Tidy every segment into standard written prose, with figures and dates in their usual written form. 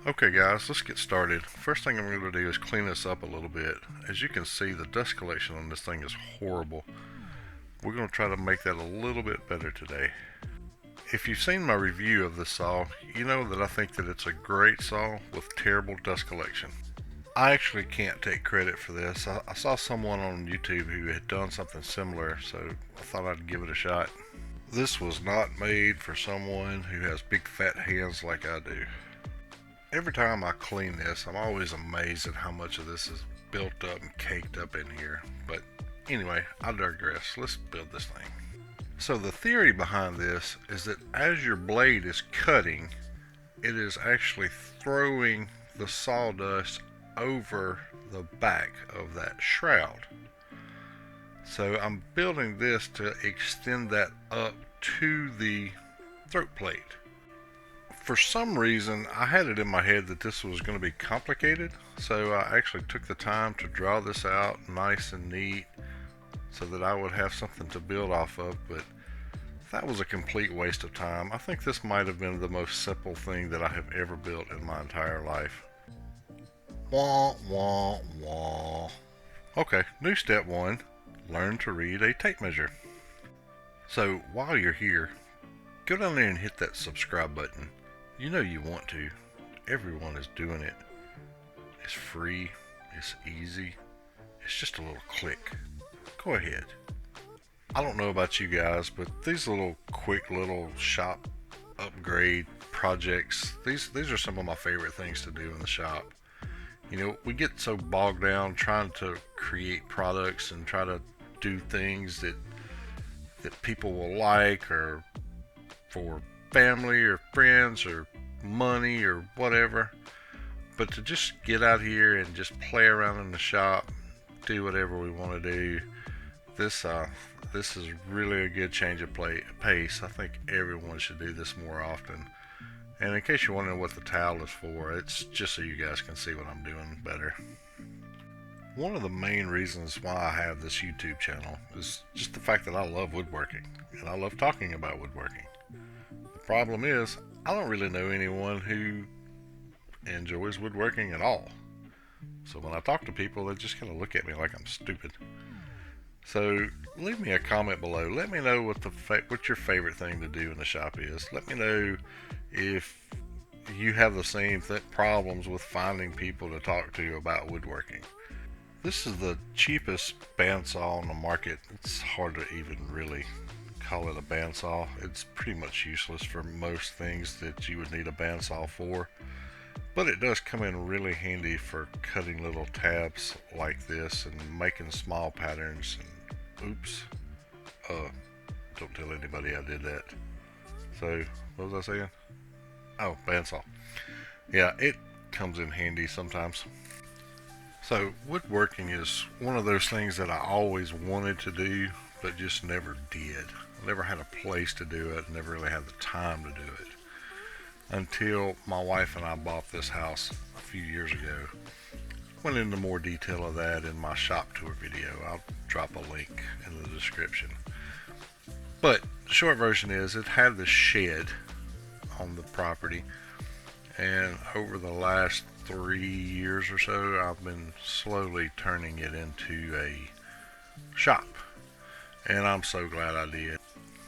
Okay guys, let's get started. First thing I'm going to do is clean this up a little bit. As you can see, the dust collection on this thing is horrible. We're going to try to make that a little bit better today. If you've seen my review of this saw, you know that I think that it's a great saw with terrible dust collection. I actually can't take credit for this. I saw someone on YouTube who had done something similar, so I thought I'd give it a shot. This was not made for someone who has big fat hands like I do. Every time I clean this, I'm always amazed at how much of this is built up and caked up in here. But anyway, I digress. Let's build this thing. So the theory behind this is that as your blade is cutting, it is actually throwing the sawdust over the back of that shroud. So I'm building this to extend that up to the throat plate. For some reason, I had it in my head that this was going to be complicated, so I actually took the time to draw this out nice and neat so that I would have something to build off of, but that was a complete waste of time. I think this might have been the most simple thing that I have ever built in my entire life. Wah, wah, wah. Okay, new step one, learn to read a tape measure. So while you're here, go down there and hit that subscribe button. You know you want to. Everyone is doing it. It's free. It's easy. It's just a little click. Go ahead. I don't know about you guys, but these quick little shop upgrade projects, these are some of my favorite things to do in the shop. You know, we get so bogged down trying to create products and try to do things that people will like, or for family or friends or money or whatever, but to just get out here and just play around in the shop, do whatever we want to do, this is really a good change of pace. I think everyone should do this more often. And in case you're wondering what the towel is for, it's just so you guys can see what I'm doing better. One of the main reasons why I have this YouTube channel is just the fact that I love woodworking and I love talking about woodworking. The problem is, I don't really know anyone who enjoys woodworking at all. So when I talk to people, they just kind of look at me like I'm stupid. So leave me a comment below. Let me know what your favorite thing to do in the shop is. Let me know if you have the same problems with finding people to talk to about woodworking. This is the cheapest bandsaw on the market. It's hard to even really call it a bandsaw. It's pretty much useless for most things that you would need a bandsaw for, but it does come in really handy for cutting little tabs like this and making small patterns. And oops, don't tell anybody I did that. So what was I saying? Oh, bandsaw. Yeah, it comes in handy sometimes. So woodworking is one of those things that I always wanted to do but just never did. Never had a place to do it, never really had the time to do it. Until my wife and I bought this house a few years ago. Went into more detail of that in my shop tour video. I'll drop a link in the description. But the short version is, it had this shed on the property, and over the last 3 years or so, I've been slowly turning it into a shop. And I'm so glad I did.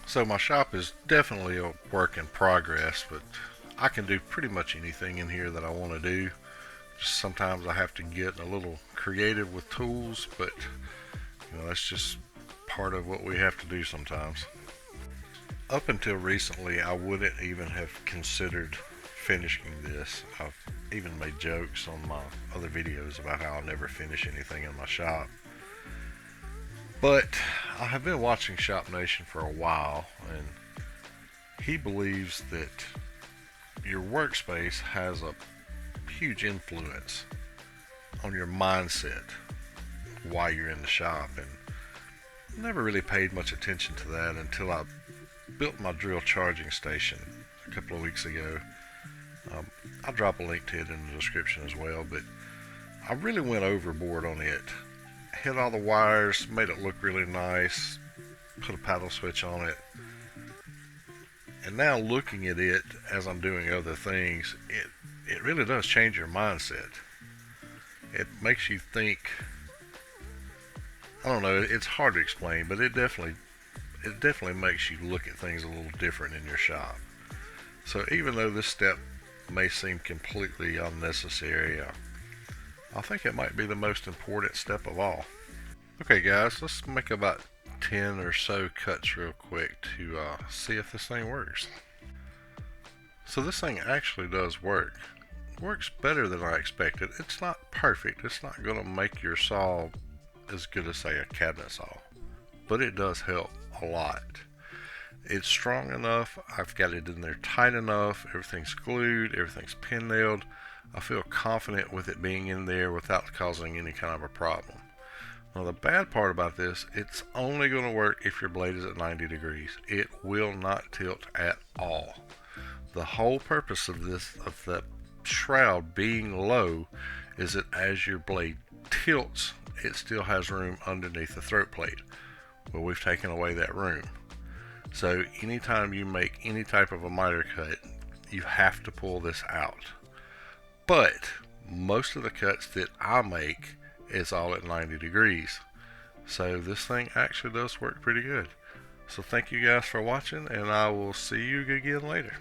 So my shop is definitely a work in progress, but I can do pretty much anything in here that I want to do. Just sometimes I have to get a little creative with tools, but you know, that's just part of what we have to do sometimes. Up until recently, I wouldn't even have considered finishing this. I've even made jokes on my other videos about how I'll never finish anything in my shop. But I have been watching Shop Nation for a while, and he believes that your workspace has a huge influence on your mindset while you're in the shop, and I never really paid much attention to that until I built my drill charging station a couple of weeks ago. I'll drop a link to it in the description as well, but I really went overboard on it. Hit all the wires, made it look really nice, put a paddle switch on it, and now looking at it as I'm doing other things, it really does change your mindset. It makes you think. I don't know. It's hard to explain, but it definitely makes you look at things a little different in your shop. So even though this step may seem completely unnecessary, I think it might be the most important step of all. Okay, guys, let's make about 10 or so cuts real quick to see if this thing works. So this thing actually does work. Works better than I expected. It's not perfect. It's not going to make your saw as good as, say, a cabinet saw, but it does help a lot. It's strong enough. I've got it in there tight enough. Everything's glued. Everything's pin nailed. I feel confident with it being in there without causing any kind of a problem. Now the bad part about this, it's only going to work if your blade is at 90 degrees. It will not tilt at all. The whole purpose of the shroud being low, is that as your blade tilts, it still has room underneath the throat plate. Well, we've taken away that room. So anytime you make any type of a miter cut, you have to pull this out. But most of the cuts that I make is all at 90 degrees. So this thing actually does work pretty good. So thank you guys for watching, and I will see you again later.